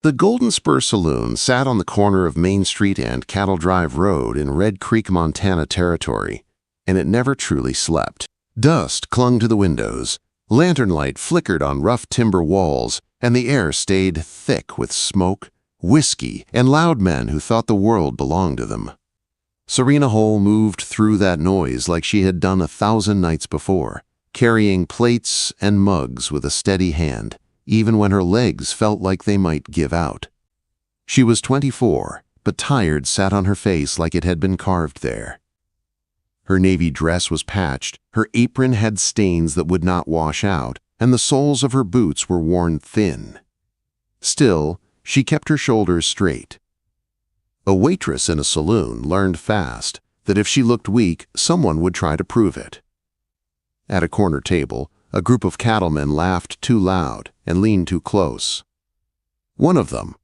The Golden Spur Saloon sat on the corner of Main Street and Cattle Drive Road in Red Creek, Montana territory, and it never truly slept. Dust clung to the windows, lantern light flickered on rough timber walls, and the air stayed thick with smoke, whiskey, and loud men who thought the world belonged to them. Serena Hol moved through that noise like she had done 1,000 nights before, carrying plates and mugs with a steady hand, even when her legs felt like they might give out. She was 24, but tired sat on her face like it had been carved there. Her navy dress was patched, her apron had stains that would not wash out, and the soles of her boots were worn thin. Still, she kept her shoulders straight. A waitress in a saloon learned fast that if she looked weak, someone would try to prove it. At a corner table, a group of cattlemen laughed too loud and leaned too close. One of them,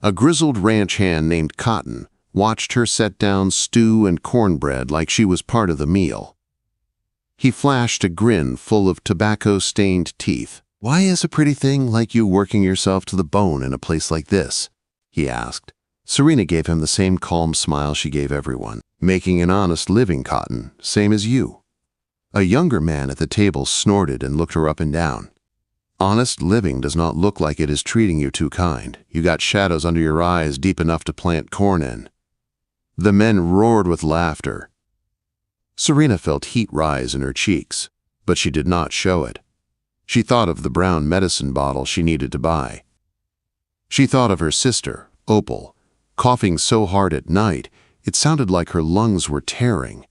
a grizzled ranch hand named Cotton, watched her set down stew and cornbread like she was part of the meal. He flashed a grin full of tobacco-stained teeth. "Why is a pretty thing like you working yourself to the bone in a place like this?" he asked. Serena gave him the same calm smile she gave everyone. "Making an honest living, Cotton, same as you." A younger man at the table snorted and looked her up and down. "Honest living does not look like it is treating you too kind. You got shadows under your eyes deep enough to plant corn in." The men roared with laughter. Serena felt heat rise in her cheeks, but she did not show it. She thought of the brown medicine bottle she needed to buy. She thought of her sister, Opal, coughing so hard at night it sounded like her lungs were tearing.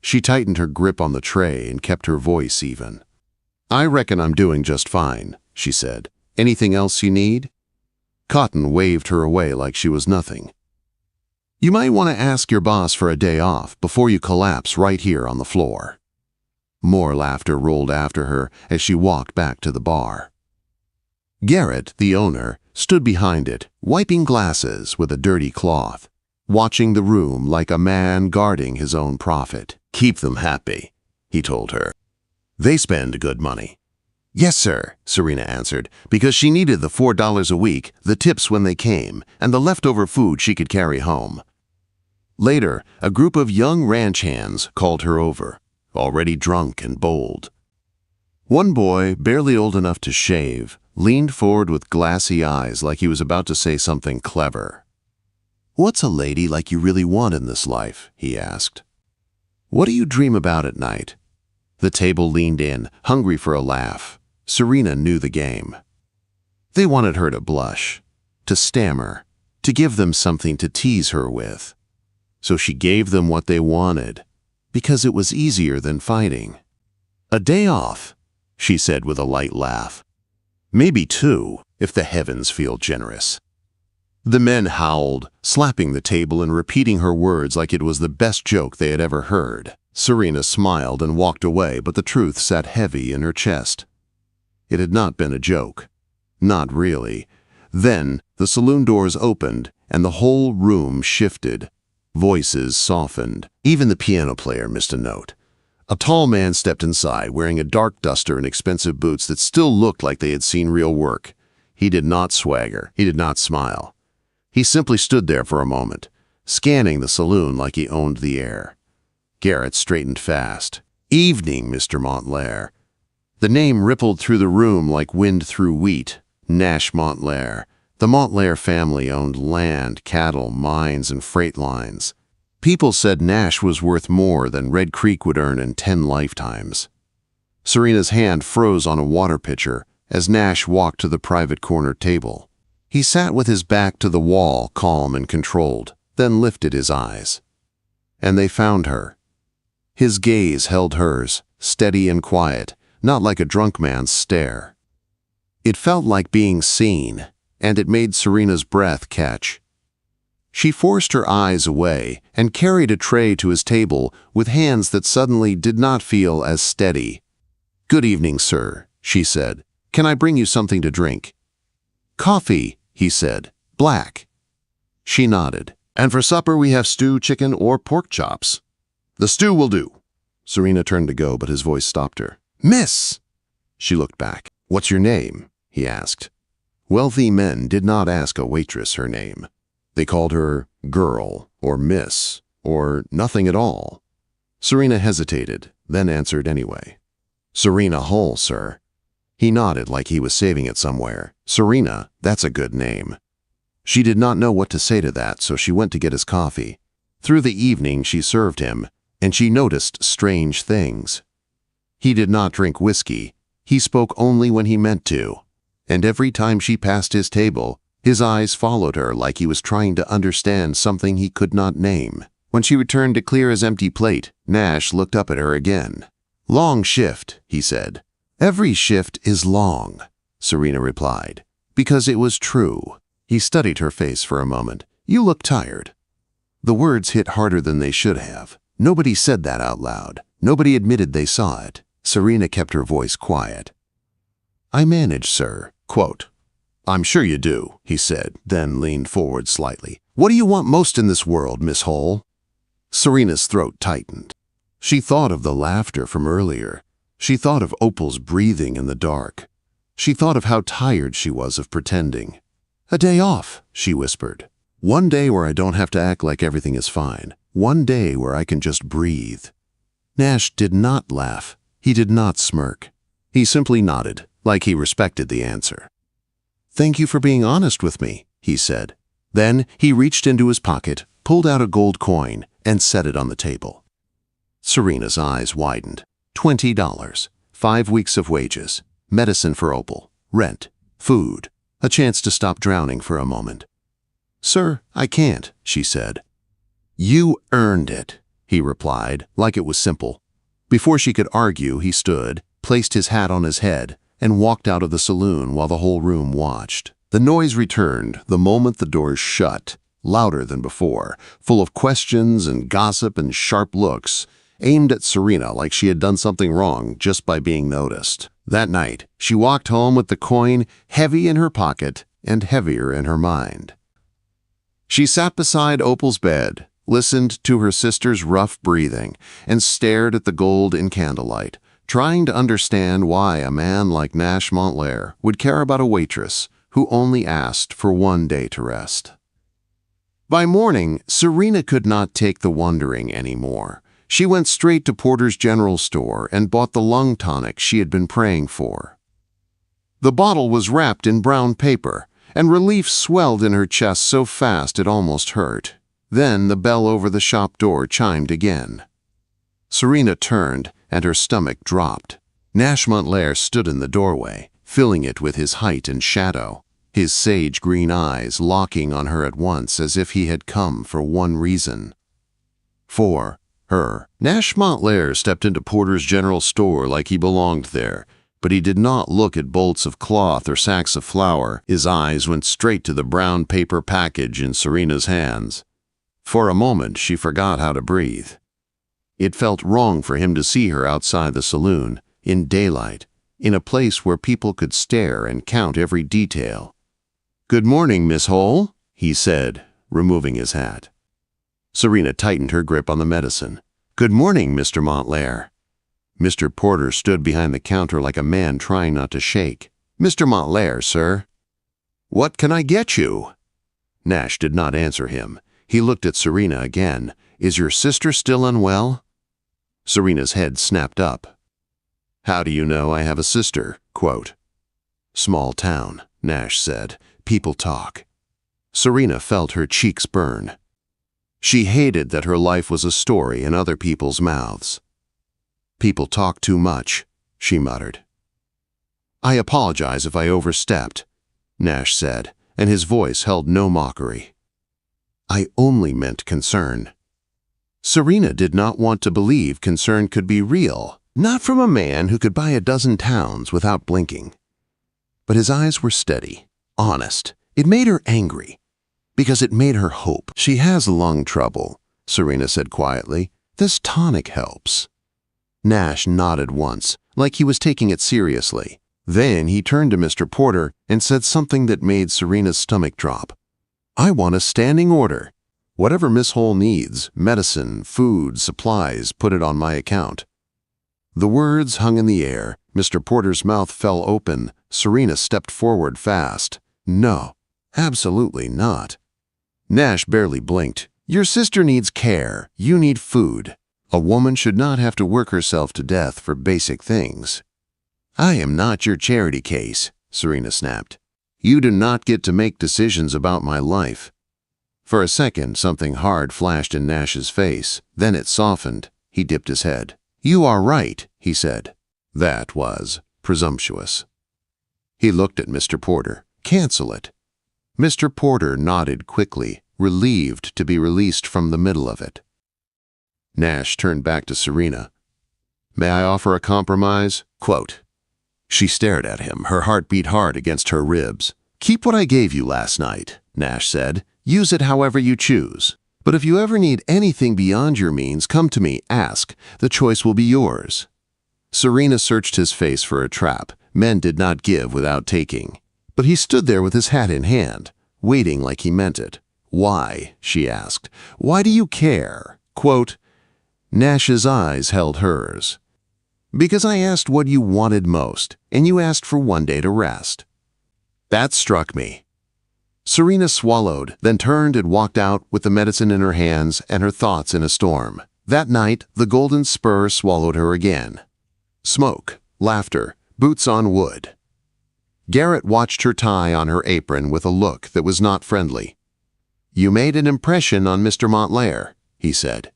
She tightened her grip on the tray and kept her voice even. "I reckon I'm doing just fine," she said. "Anything else you need?" Cotton waved her away like she was nothing. "You might want to ask your boss for a day off before you collapse right here on the floor." More laughter rolled after her as she walked back to the bar. Garrett, the owner, stood behind it, wiping glasses with a dirty cloth, watching the room like a man guarding his own profit. "Keep them happy," he told her. "They spend good money." "Yes, sir," Serena answered, because she needed the $4 a week, the tips when they came, and the leftover food she could carry home. Later, a group of young ranch hands called her over, already drunk and bold. One boy, barely old enough to shave, leaned forward with glassy eyes like he was about to say something clever. "What's a lady like you really want in this life?" he asked. "What do you dream about at night?" The table leaned in, hungry for a laugh. Serena knew the game. They wanted her to blush, to stammer, to give them something to tease her with. So she gave them what they wanted, because it was easier than fighting. "A day off," she said with a light laugh. "Maybe 2, if the heavens feel generous." The men howled, slapping the table and repeating her words like it was the best joke they had ever heard. Serena smiled and walked away, but the truth sat heavy in her chest. It had not been a joke. Not really. Then the saloon doors opened and the whole room shifted. Voices softened. Even the piano player missed a note. A tall man stepped inside, wearing a dark duster and expensive boots that still looked like they had seen real work. He did not swagger. He did not smile. He simply stood there for a moment, scanning the saloon like he owned the air. Garrett straightened fast. "Evening, Mr. Montlair." The name rippled through the room like wind through wheat. Nash Montlair. The Montlair family owned land, cattle, mines, and freight lines. People said Nash was worth more than Red Creek would earn in 10 lifetimes. Serena's hand froze on a water pitcher as Nash walked to the private corner table. He sat with his back to the wall, calm and controlled, then lifted his eyes. And they found her. His gaze held hers, steady and quiet, not like a drunk man's stare. It felt like being seen, and it made Serena's breath catch. She forced her eyes away and carried a tray to his table with hands that suddenly did not feel as steady. "Good evening, sir," she said. "Can I bring you something to drink?" "Coffee," he said. "Black." She nodded. "And for supper we have stew, chicken, or pork chops." "The stew will do." Serena turned to go, but his voice stopped her. "Miss!" She looked back. "What's your name?" he asked. Wealthy men did not ask a waitress her name. They called her girl or miss or nothing at all. Serena hesitated, then answered anyway. Serena Hol, sir. He nodded like he was saving it somewhere. Serena, that's a good name. She did not know what to say to that, so she went to get his coffee. Through the evening she served him, and she noticed strange things. He did not drink whiskey. He spoke only when he meant to. And every time she passed his table, his eyes followed her like he was trying to understand something he could not name. When she returned to clear his empty plate, Nash looked up at her again. Long shift, he said. Every shift is long, Serena replied, because it was true. He studied her face for a moment. You look tired. The words hit harder than they should have. Nobody said that out loud. Nobody admitted they saw it. Serena kept her voice quiet. I manage, sir. Quote, I'm sure you do, he said, then leaned forward slightly. What do you want most in this world, Miss Hol? Serena's throat tightened. She thought of the laughter from earlier. She thought of Opal's breathing in the dark. She thought of how tired she was of pretending. A day off, she whispered. One day where I don't have to act like everything is fine. One day where I can just breathe. Nash did not laugh. He did not smirk. He simply nodded, like he respected the answer. Thank you for being honest with me, he said. Then he reached into his pocket, pulled out a gold coin, and set it on the table. Serena's eyes widened. $20, 5 weeks of wages, medicine for Opal, rent, food, a chance to stop drowning for a moment. Sir, I can't, she said. You earned it, he replied, like it was simple. Before she could argue, he stood, placed his hat on his head, and walked out of the saloon while the whole room watched. The noise returned the moment the doors shut, louder than before, full of questions and gossip and sharp looks, aimed at Serena like she had done something wrong just by being noticed. That night, she walked home with the coin heavy in her pocket and heavier in her mind. She sat beside Opal's bed, listened to her sister's rough breathing, and stared at the gold in candlelight, trying to understand why a man like Nash Montlair would care about a waitress who only asked for one day to rest. By morning, Serena could not take the wondering anymore. She went straight to Porter's General Store and bought the lung tonic she had been praying for. The bottle was wrapped in brown paper, and relief swelled in her chest so fast it almost hurt. Then the bell over the shop door chimed again. Serena turned, and her stomach dropped. Nash Montlair stood in the doorway, filling it with his height and shadow, his sage-green eyes locking on her at once as if he had come for one reason. For her. Nash Montlair stepped into Porter's General Store like he belonged there, but he did not look at bolts of cloth or sacks of flour. His eyes went straight to the brown paper package in Serena's hands. For a moment, she forgot how to breathe. It felt wrong for him to see her outside the saloon, in daylight, in a place where people could stare and count every detail. Good morning, Miss Hol, he said, removing his hat. Serena tightened her grip on the medicine. Good morning, Mr. Montlair. Mr. Porter stood behind the counter like a man trying not to shake. Mr. Montlair, sir. What can I get you? Nash did not answer him. He looked at Serena again. Is your sister still unwell? Serena's head snapped up. How do you know I have a sister? Quote. Small town, Nash said. People talk. Serena felt her cheeks burn. She hated that her life was a story in other people's mouths. People talk too much, she muttered. I apologize if I overstepped, Nash said, and his voice held no mockery. I only meant concern. Serena did not want to believe concern could be real, not from a man who could buy a dozen towns without blinking. But his eyes were steady, honest. It made her angry, because it made her hope. She has lung trouble, Serena said quietly. This tonic helps. Nash nodded once, like he was taking it seriously. Then he turned to Mr. Porter and said something that made Serena's stomach drop. I want a standing order. Whatever Miss Hol needs, medicine, food, supplies, put it on my account. The words hung in the air. Mr. Porter's mouth fell open. Serena stepped forward fast. No, absolutely not. Nash barely blinked. Your sister needs care. You need food. A woman should not have to work herself to death for basic things. I am not your charity case, Serena snapped. You do not get to make decisions about my life. For a second, something hard flashed in Nash's face. Then it softened. He dipped his head. You are right, he said. That was presumptuous. He looked at Mr. Porter. Cancel it. Mr. Porter nodded quickly, relieved to be released from the middle of it. Nash turned back to Serena. May I offer a compromise? Quote. She stared at him, her heart beat hard against her ribs. Keep what I gave you last night, Nash said. Use it however you choose. But if you ever need anything beyond your means, come to me, ask. The choice will be yours. Serena searched his face for a trap. Men did not give without taking. But he stood there with his hat in hand, waiting like he meant it. Why? She asked. Why do you care? Quote, Nash's eyes held hers. Because I asked what you wanted most, and you asked for one day to rest. That struck me. Serena swallowed, then turned and walked out with the medicine in her hands and her thoughts in a storm. That night, the Golden Spur swallowed her again. Smoke, laughter, boots on wood. Garrett watched her tie on her apron with a look that was not friendly. You made an impression on Mr. Montlair, he said.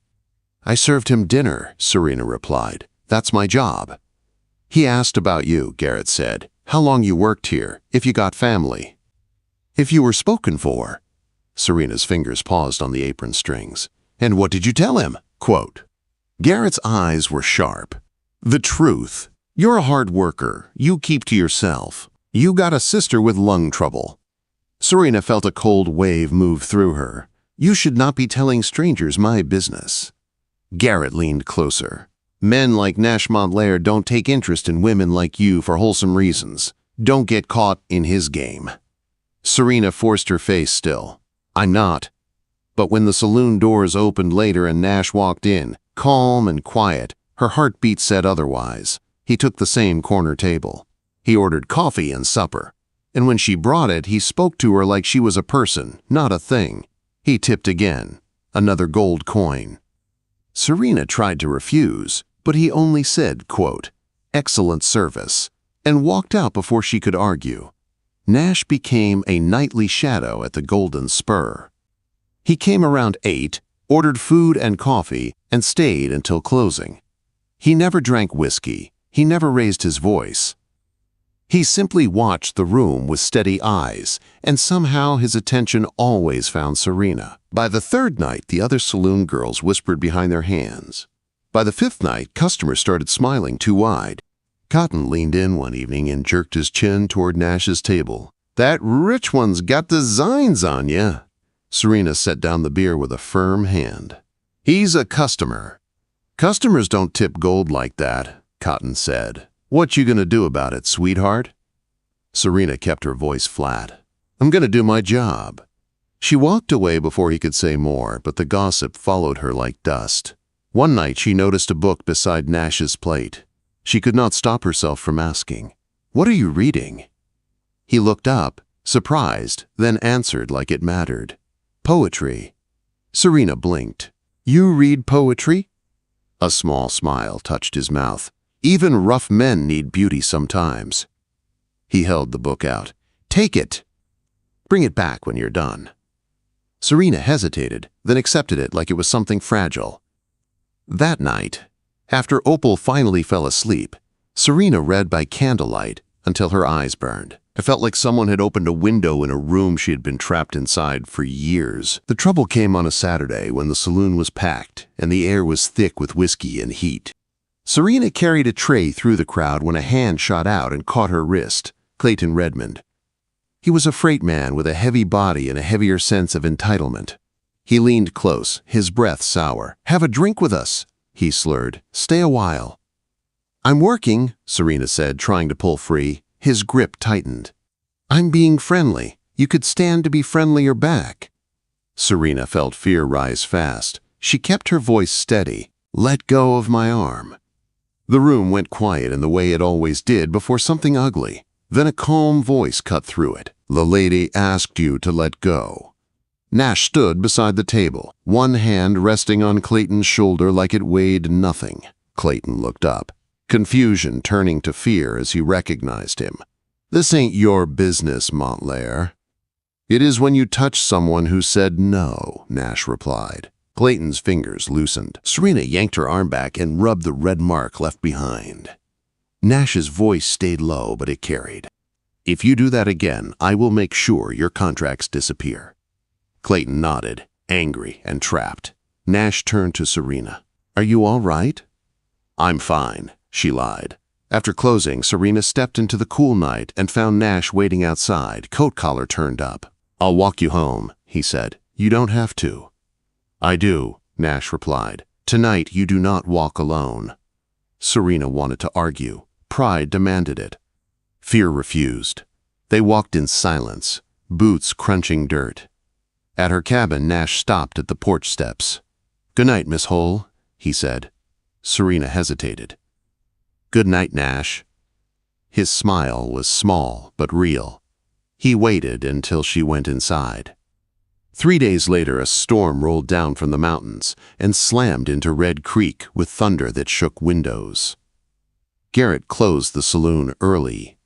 I served him dinner, Serena replied. That's my job. He asked about you, Garrett said. How long you worked here, if you got family. If you were spoken for. Serena's fingers paused on the apron strings. And what did you tell him? Quote. Garrett's eyes were sharp. The truth. You're a hard worker. You keep to yourself. You got a sister with lung trouble. Serena felt a cold wave move through her. You should not be telling strangers my business. Garrett leaned closer. Men like Nash Montlair don't take interest in women like you for wholesome reasons. Don't get caught in his game. Serena forced her face still. I'm not. But when the saloon doors opened later and Nash walked in, calm and quiet, her heartbeat said otherwise. He took the same corner table. He ordered coffee and supper. And when she brought it, he spoke to her like she was a person, not a thing. He tipped again. Another gold coin. Serena tried to refuse, but he only said, quote, excellent service, and walked out before she could argue. Nash became a nightly shadow at the Golden Spur. He came around 8, ordered food and coffee, and stayed until closing. He never drank whiskey. He never raised his voice. He simply watched the room with steady eyes, and somehow his attention always found Serena. By the 3rd night, the other saloon girls whispered behind their hands. By the 5th night, customers started smiling too wide. Cotton leaned in one evening and jerked his chin toward Nash's table. That rich one's got designs on ya. Serena set down the beer with a firm hand. He's a customer. Customers don't tip gold like that, Cotton said. What you gonna do about it, sweetheart? Serena kept her voice flat. I'm gonna do my job. She walked away before he could say more, but the gossip followed her like dust. One night she noticed a book beside Nash's plate. She could not stop herself from asking, What are you reading? He looked up, surprised, then answered like it mattered. Poetry. Serena blinked. You read poetry? A small smile touched his mouth. Even rough men need beauty sometimes. He held the book out. Take it. Bring it back when you're done. Serena hesitated, then accepted it like it was something fragile. That night, after Opal finally fell asleep, Serena read by candlelight until her eyes burned. It felt like someone had opened a window in a room she had been trapped inside for years. The trouble came on a Saturday when the saloon was packed and the air was thick with whiskey and heat. Serena carried a tray through the crowd when a hand shot out and caught her wrist. Clayton Redmond. He was a freight man with a heavy body and a heavier sense of entitlement. He leaned close, his breath sour. Have a drink with us, he slurred. Stay a while. I'm working, Serena said, trying to pull free. His grip tightened. I'm being friendly. You could stand to be friendlier back. Serena felt fear rise fast. She kept her voice steady. Let go of my arm. The room went quiet in the way it always did before something ugly. Then a calm voice cut through it. The lady asked you to let go. Nash stood beside the table, one hand resting on Clayton's shoulder like it weighed nothing. Clayton looked up, confusion turning to fear as he recognized him. This ain't your business, Montlair. It is when you touch someone who said no, Nash replied. Clayton's fingers loosened. Serena yanked her arm back and rubbed the red mark left behind. Nash's voice stayed low, but it carried. If you do that again, I will make sure your contracts disappear. Clayton nodded, angry and trapped. Nash turned to Serena. Are you all right? I'm fine, she lied. After closing, Serena stepped into the cool night and found Nash waiting outside, coat collar turned up. I'll walk you home, he said. You don't have to. I do, Nash replied. Tonight you do not walk alone. Serena wanted to argue. Pride demanded it. Fear refused. They walked in silence, boots crunching dirt. At her cabin, Nash stopped at the porch steps. Good night, Miss Hol, he said. Serena hesitated. Good night, Nash. His smile was small but real. He waited until she went inside. 3 days later, a storm rolled down from the mountains and slammed into Red Creek with thunder that shook windows. Garrett closed the saloon early.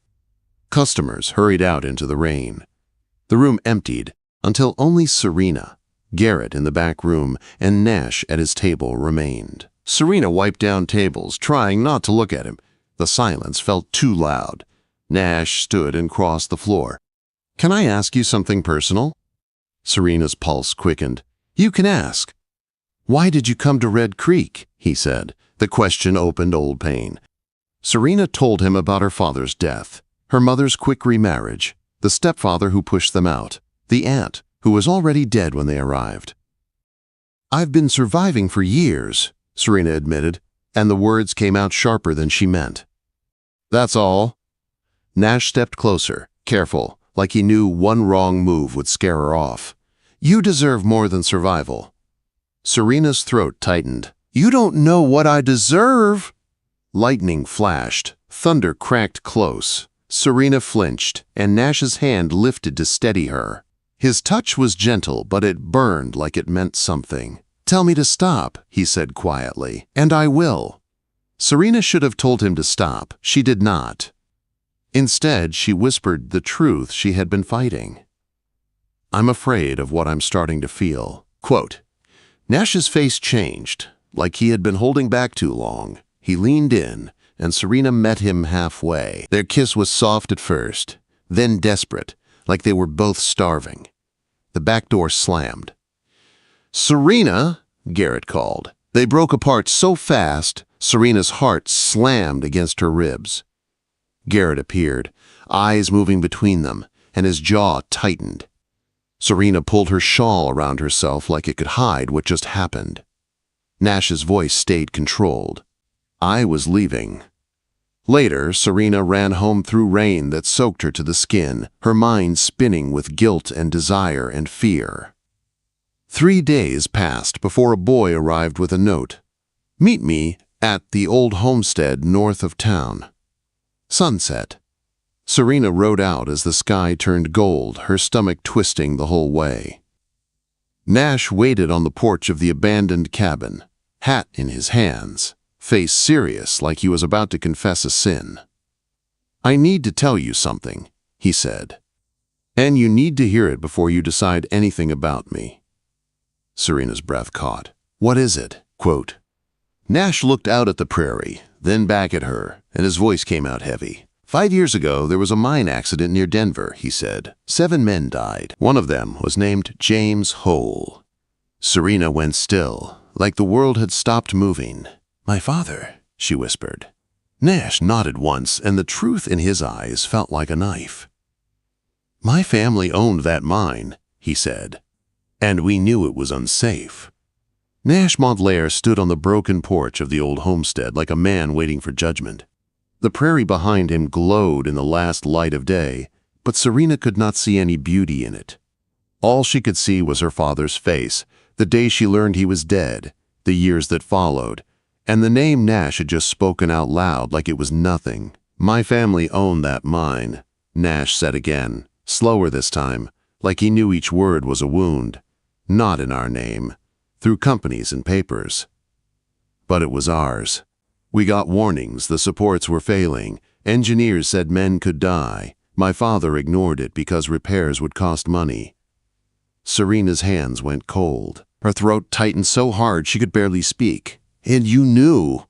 Customers hurried out into the rain. The room emptied until only Serena, Garrett in the back room, and Nash at his table remained. Serena wiped down tables, trying not to look at him. The silence felt too loud. Nash stood and crossed the floor. Can I ask you something personal? Serena's pulse quickened. You can ask. Why did you come to Red Creek? He said. The question opened old pain. Serena told him about her father's death, her mother's quick remarriage, the stepfather who pushed them out, the aunt who was already dead when they arrived. I've been surviving for years, Serena admitted, and the words came out sharper than she meant. That's all. Nash stepped closer, careful, like he knew one wrong move would scare her off. You deserve more than survival. Serena's throat tightened. You don't know what I deserve. Lightning flashed, thunder cracked close. Serena flinched, and Nash's hand lifted to steady her. His touch was gentle, but it burned like it meant something. Tell me to stop, he said quietly, and I will. Serena should have told him to stop. She did not. Instead, she whispered the truth she had been fighting. I'm afraid of what I'm starting to feel. Quote, Nash's face changed, like he had been holding back too long. He leaned in, and Serena met him halfway. Their kiss was soft at first, then desperate, like they were both starving. The back door slammed. Serena, Garrett called. They broke apart so fast, Serena's heart slammed against her ribs. Garrett appeared, eyes moving between them, and his jaw tightened. Serena pulled her shawl around herself like it could hide what just happened. Nash's voice stayed controlled. I was leaving. Later, Serena ran home through rain that soaked her to the skin, her mind spinning with guilt and desire and fear. 3 days passed before a boy arrived with a note. Meet me at the old homestead north of town. Sunset. Serena rode out as the sky turned gold, her stomach twisting the whole way. Nash waited on the porch of the abandoned cabin, hat in his hands, face serious like he was about to confess a sin. I need to tell you something, he said. And you need to hear it before you decide anything about me. Serena's breath caught. What is it? Quote. Nash looked out at the prairie, then back at her, and his voice came out heavy. 5 years ago, there was a mine accident near Denver, he said. 7 men died. One of them was named James Hol. Serena went still, like the world had stopped moving. My father, she whispered. Nash nodded once, and the truth in his eyes felt like a knife. My family owned that mine, he said, and we knew it was unsafe. Nash Montlair stood on the broken porch of the old homestead like a man waiting for judgment. The prairie behind him glowed in the last light of day, but Serena could not see any beauty in it. All she could see was her father's face, the day she learned he was dead, the years that followed, and the name Nash had just spoken out loud like it was nothing. My family owned that mine, Nash said again, slower this time, like he knew each word was a wound. Not in our name, through companies and papers. But it was ours. We got warnings the supports were failing. Engineers said men could die. My father ignored it because repairs would cost money. Serena's hands went cold. Her throat tightened so hard she could barely speak. And you knew.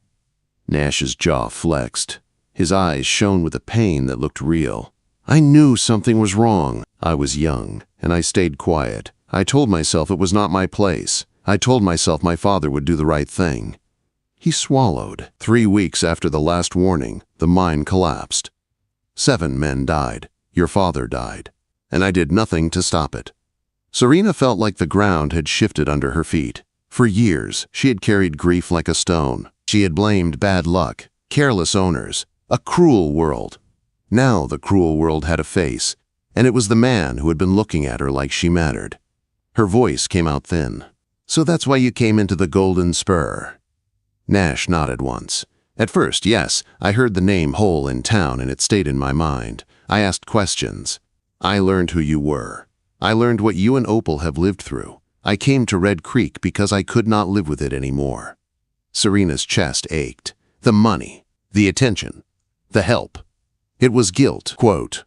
Nash's jaw flexed. His eyes shone with a pain that looked real. I knew something was wrong. I was young, and I stayed quiet. I told myself it was not my place. I told myself my father would do the right thing. He swallowed. 3 weeks after the last warning, the mine collapsed. 7 men died. Your father died. And I did nothing to stop it. Serena felt like the ground had shifted under her feet. For years, she had carried grief like a stone. She had blamed bad luck, careless owners, a cruel world. Now the cruel world had a face, and it was the man who had been looking at her like she mattered. Her voice came out thin. So that's why you came into the Golden Spur? Nash nodded once. At first, yes, I heard the name Hol in town and it stayed in my mind. I asked questions. I learned who you were. I learned what you and Opal have lived through. I came to Red Creek because I could not live with it anymore. Serena's chest ached. The money, the attention, the help. It was guilt. Quote.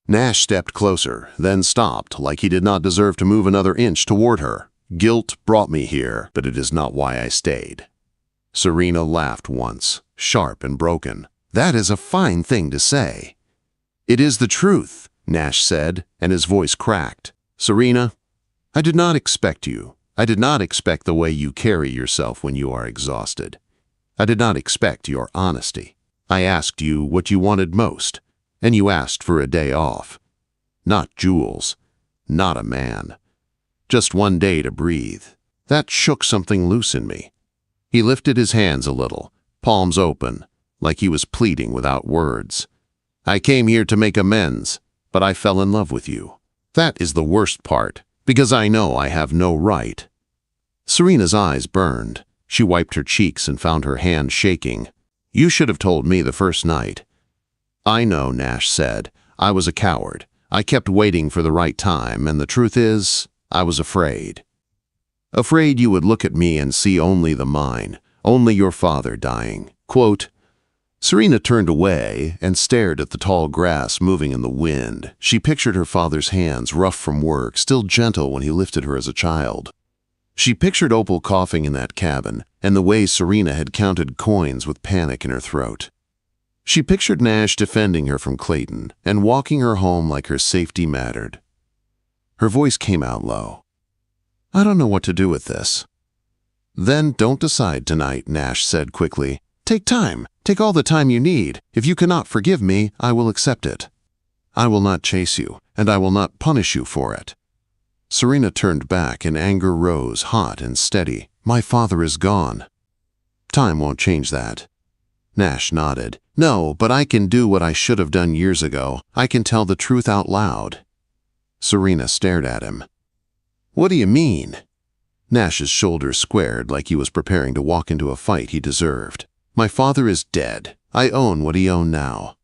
Nash stepped closer, then stopped like he did not deserve to move another inch toward her. Guilt brought me here, but it is not why I stayed. Serena laughed once, sharp and broken. That is a fine thing to say. It is the truth, Nash said, and his voice cracked. Serena, I did not expect you. I did not expect the way you carry yourself when you are exhausted. I did not expect your honesty. I asked you what you wanted most, and you asked for a day off. Not jewels, not a man. Just one day to breathe. That shook something loose in me. He lifted his hands a little, palms open, like he was pleading without words. I came here to make amends, but I fell in love with you. That is the worst part, because I know I have no right. Serena's eyes burned. She wiped her cheeks and found her hand shaking. You should have told me the first night. I know, Nash said. I was a coward. I kept waiting for the right time, and the truth is, I was afraid. Afraid you would look at me and see only the mine, only your father dying. Quote, Serena turned away and stared at the tall grass moving in the wind. She pictured her father's hands, rough from work, still gentle when he lifted her as a child. She pictured Opal coughing in that cabin, and the way Serena had counted coins with panic in her throat. She pictured Nash defending her from Clayton and walking her home like her safety mattered. Her voice came out low. I don't know what to do with this. Then don't decide tonight, Nash said quickly. Take time. Take all the time you need. If you cannot forgive me, I will accept it. I will not chase you, and I will not punish you for it. Serena turned back and anger rose, hot and steady. My father is gone. Time won't change that. Nash nodded. No, but I can do what I should have done years ago. I can tell the truth out loud. Serena stared at him. What do you mean? Nash's shoulders squared like he was preparing to walk into a fight he deserved. My father is dead. I own what he owned now.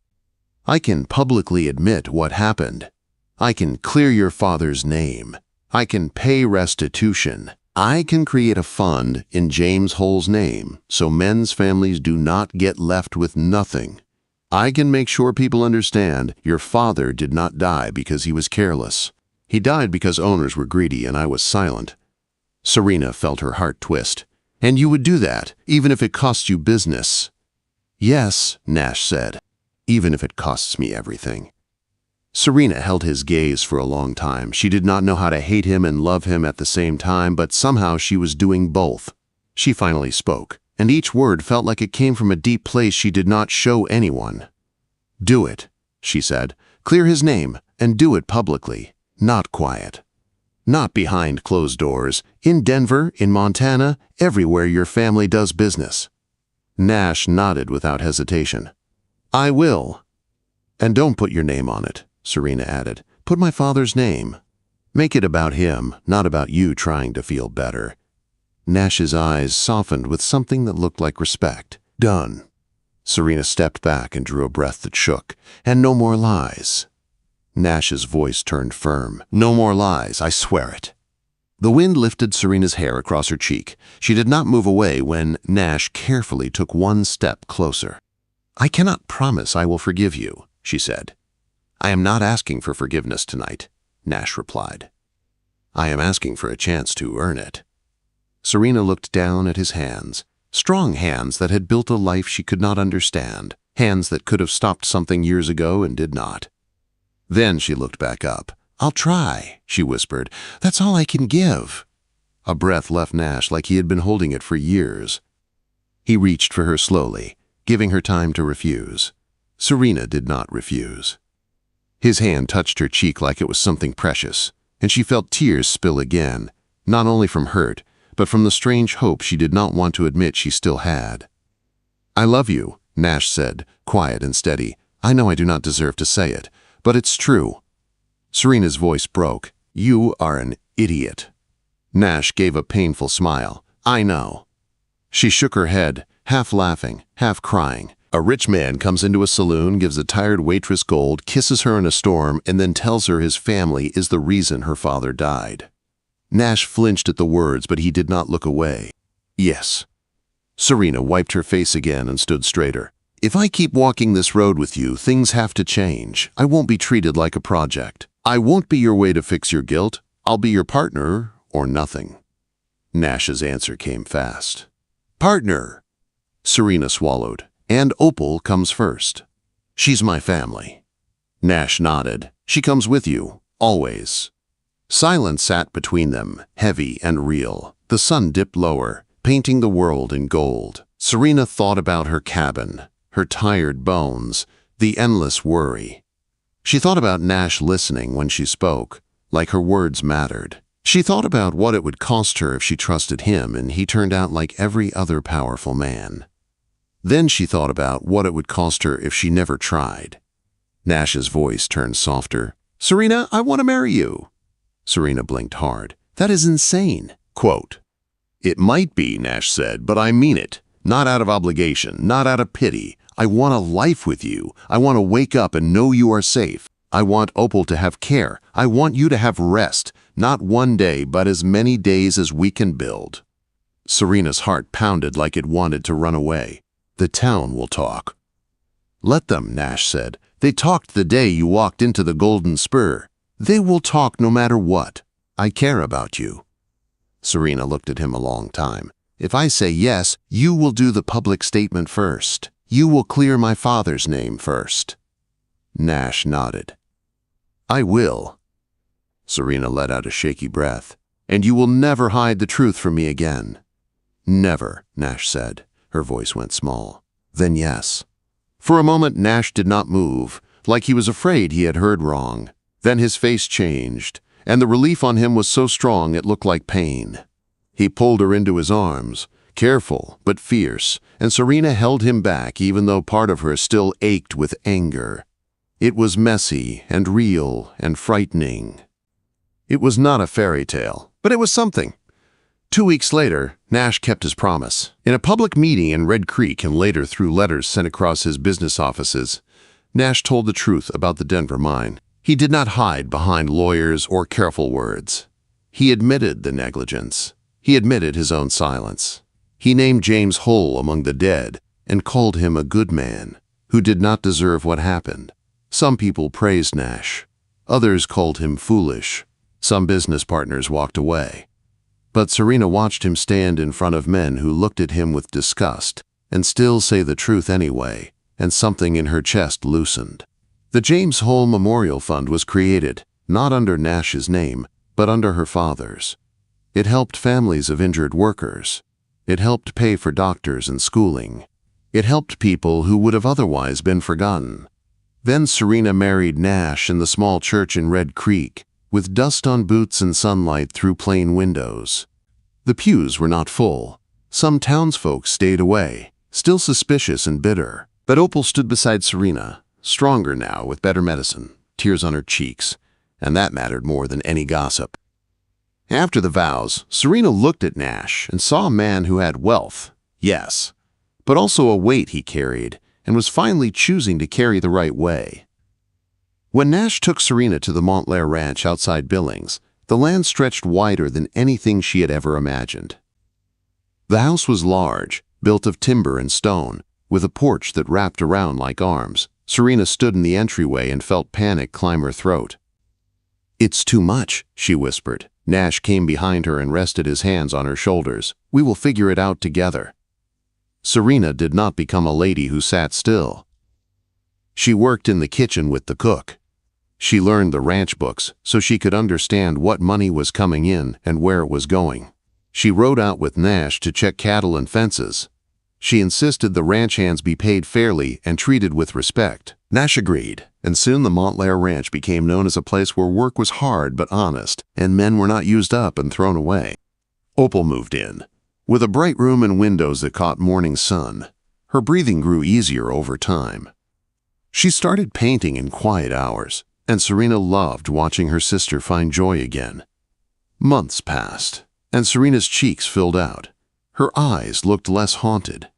I can publicly admit what happened. I can clear your father's name. I can pay restitution. I can create a fund in James Hol's name so men's families do not get left with nothing. I can make sure people understand your father did not die because he was careless. He died because owners were greedy and I was silent. Serena felt her heart twist. And you would do that, even if it costs you business. Yes, Nash said, even if it costs me everything. Serena held his gaze for a long time. She did not know how to hate him and love him at the same time, but somehow she was doing both. She finally spoke, and each word felt like it came from a deep place she did not show anyone. Do it, she said. Clear his name, and do it publicly, not quiet. Not behind closed doors, in Denver, in Montana, everywhere your family does business. Nash nodded without hesitation. I will. And don't put your name on it, Serena added. Put my father's name. Make it about him, not about you trying to feel better. Nash's eyes softened with something that looked like respect. Done. Serena stepped back and drew a breath that shook. And no more lies. Nash's voice turned firm. "No more lies, I swear it." The wind lifted Serena's hair across her cheek. She did not move away when Nash carefully took one step closer. "I cannot promise I will forgive you," she said. "I am not asking for forgiveness tonight," Nash replied. "I am asking for a chance to earn it." Serena looked down at his hands, strong hands that had built a life she could not understand, hands that could have stopped something years ago and did not. Then she looked back up. "I'll try," she whispered. "That's all I can give." A breath left Nash like he had been holding it for years. He reached for her slowly, giving her time to refuse. Serena did not refuse. His hand touched her cheek like it was something precious, and she felt tears spill again, not only from hurt, but from the strange hope she did not want to admit she still had. "I love you," Nash said, quiet and steady. "I know I do not deserve to say it, but it's true." Serena's voice broke. "You are an idiot." Nash gave a painful smile. "I know." She shook her head, half laughing, half crying. "A rich man comes into a saloon, gives a tired waitress gold, kisses her in a storm, and then tells her his family is the reason her father died." Nash flinched at the words, but he did not look away. "Yes." Serena wiped her face again and stood straighter. "If I keep walking this road with you, things have to change. I won't be treated like a project. I won't be your way to fix your guilt. I'll be your partner, or nothing." Nash's answer came fast. "Partner." Serena swallowed. "And Opal comes first." "She's my family." Nash nodded. "She comes with you, always." Silence sat between them, heavy and real. The sun dipped lower, painting the world in gold. Serena thought about her cabin, her tired bones, the endless worry. She thought about Nash listening when she spoke, like her words mattered. She thought about what it would cost her if she trusted him and he turned out like every other powerful man. Then she thought about what it would cost her if she never tried. Nash's voice turned softer. "Serena, I want to marry you." Serena blinked hard. "That is insane." Quote, "It might be," Nash said, "but I mean it. Not out of obligation, not out of pity. I want a life with you. I want to wake up and know you are safe. I want Opal to have care. I want you to have rest. Not one day, but as many days as we can build." Serena's heart pounded like it wanted to run away. "The town will talk." "Let them," Nash said. "They talked the day you walked into the Golden Spur. They will talk no matter what. I care about you." Serena looked at him a long time. "If I say yes, you will do the public statement first. You will clear my father's name first." Nash nodded. "I will." Serena let out a shaky breath. "And you will never hide the truth from me again." "Never," Nash said. Her voice went small. "Then yes." For a moment, Nash did not move, like he was afraid he had heard wrong. Then his face changed, and the relief on him was so strong it looked like pain. He pulled her into his arms, careful but fierce, and Serena held him back even though part of her still ached with anger. It was messy and real and frightening. It was not a fairy tale, but it was something. 2 weeks later, Nash kept his promise. In a public meeting in Red Creek and later through letters sent across his business offices, Nash told the truth about the Denver mine. He did not hide behind lawyers or careful words. He admitted the negligence. He admitted his own silence. He named James Hol among the dead and called him a good man who did not deserve what happened. Some people praised Nash. Others called him foolish. Some business partners walked away. But Serena watched him stand in front of men who looked at him with disgust and still say the truth anyway, and something in her chest loosened. The James Hol Memorial Fund was created, not under Nash's name, but under her father's. It helped families of injured workers. It helped pay for doctors and schooling. It helped people who would have otherwise been forgotten. Then Serena married Nash in the small church in Red Creek, with dust on boots and sunlight through plain windows. The pews were not full. Some townsfolk stayed away, still suspicious and bitter. But Opal stood beside Serena, stronger now with better medicine, tears on her cheeks, and that mattered more than any gossip. After the vows, Serena looked at Nash and saw a man who had wealth, yes, but also a weight he carried and was finally choosing to carry the right way. When Nash took Serena to the Montlair ranch outside Billings, the land stretched wider than anything she had ever imagined. The house was large, built of timber and stone, with a porch that wrapped around like arms. Serena stood in the entryway and felt panic climb her throat. "It's too much," she whispered. Nash came behind her and rested his hands on her shoulders. "We will figure it out together." Serena did not become a lady who sat still. She worked in the kitchen with the cook. She learned the ranch books so she could understand what money was coming in and where it was going. She rode out with Nash to check cattle and fences. She insisted the ranch hands be paid fairly and treated with respect. Nash agreed, and soon the Montlair ranch became known as a place where work was hard but honest, and men were not used up and thrown away. Opal moved in. With a bright room and windows that caught morning sun, her breathing grew easier over time. She started painting in quiet hours, and Serena loved watching her sister find joy again. Months passed, and Serena's cheeks filled out. Her eyes looked less haunted.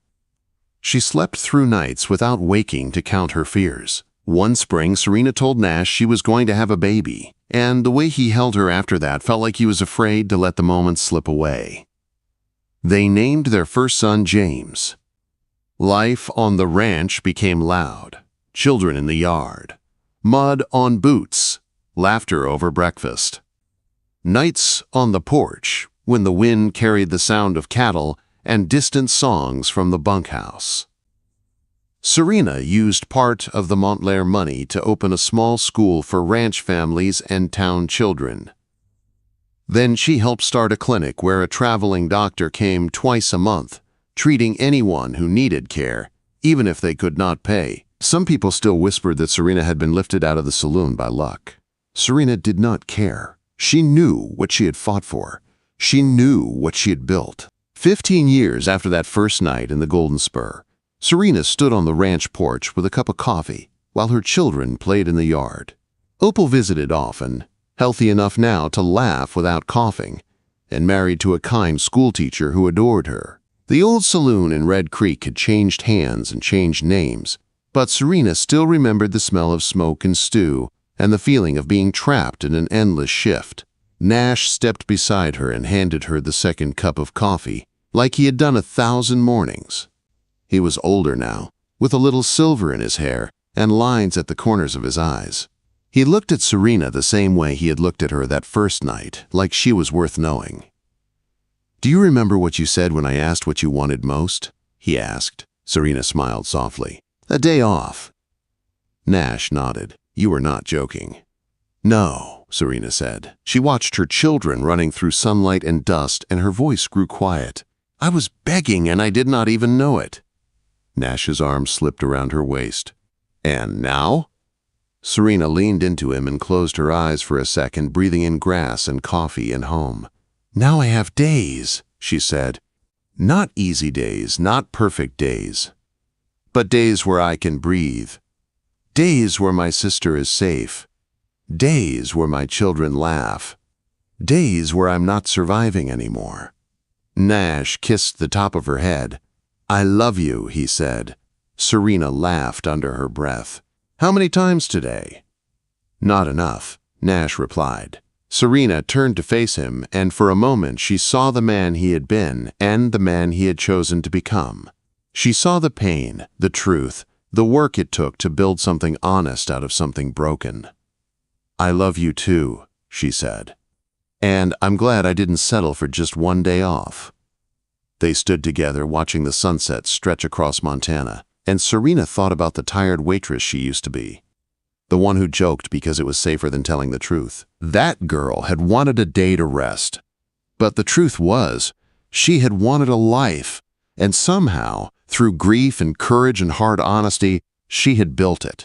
She slept through nights without waking to count her fears. One spring, Serena told Nash she was going to have a baby, and the way he held her after that felt like he was afraid to let the moment slip away. They named their first son James. Life on the ranch became loud. Children in the yard. Mud on boots. Laughter over breakfast. Nights on the porch, when the wind carried the sound of cattle and distant songs from the bunkhouse. Serena used part of the Montlair money to open a small school for ranch families and town children. Then she helped start a clinic where a traveling doctor came twice a month, treating anyone who needed care, even if they could not pay. Some people still whispered that Serena had been lifted out of the saloon by luck. Serena did not care. She knew what she had fought for. She knew what she had built. 15 years after that first night in the Golden Spur, Serena stood on the ranch porch with a cup of coffee while her children played in the yard. Opal visited often, healthy enough now to laugh without coughing, and married to a kind schoolteacher who adored her. The old saloon in Red Creek had changed hands and changed names, but Serena still remembered the smell of smoke and stew and the feeling of being trapped in an endless shift. Nash stepped beside her and handed her the second cup of coffee, like he had done 1,000 mornings. He was older now, with a little silver in his hair and lines at the corners of his eyes. He looked at Serena the same way he had looked at her that first night, like she was worth knowing. "Do you remember what you said when I asked what you wanted most?" he asked. Serena smiled softly. "A day off." Nash nodded. "You were not joking." "No," Serena said. She watched her children running through sunlight and dust, and her voice grew quiet. "I was begging, and I did not even know it." Nash's arm slipped around her waist. "And now?" Serena leaned into him and closed her eyes for a second, breathing in grass and coffee and home. "Now I have days," she said. "Not easy days, not perfect days, but days where I can breathe. Days where my sister is safe. Days where my children laugh. Days where I'm not surviving anymore." Nash kissed the top of her head. "I love you," he said. Serena laughed under her breath. "How many times today?" "Not enough," Nash replied. Serena turned to face him, and for a moment she saw the man he had been and the man he had chosen to become. She saw the pain, the truth, the work it took to build something honest out of something broken. "I love you too," she said. "And I'm glad I didn't settle for just one day off." They stood together watching the sunset stretch across Montana, and Serena thought about the tired waitress she used to be. The one who joked because it was safer than telling the truth. That girl had wanted a day to rest. But the truth was, she had wanted a life, and somehow, through grief and courage and hard honesty, she had built it.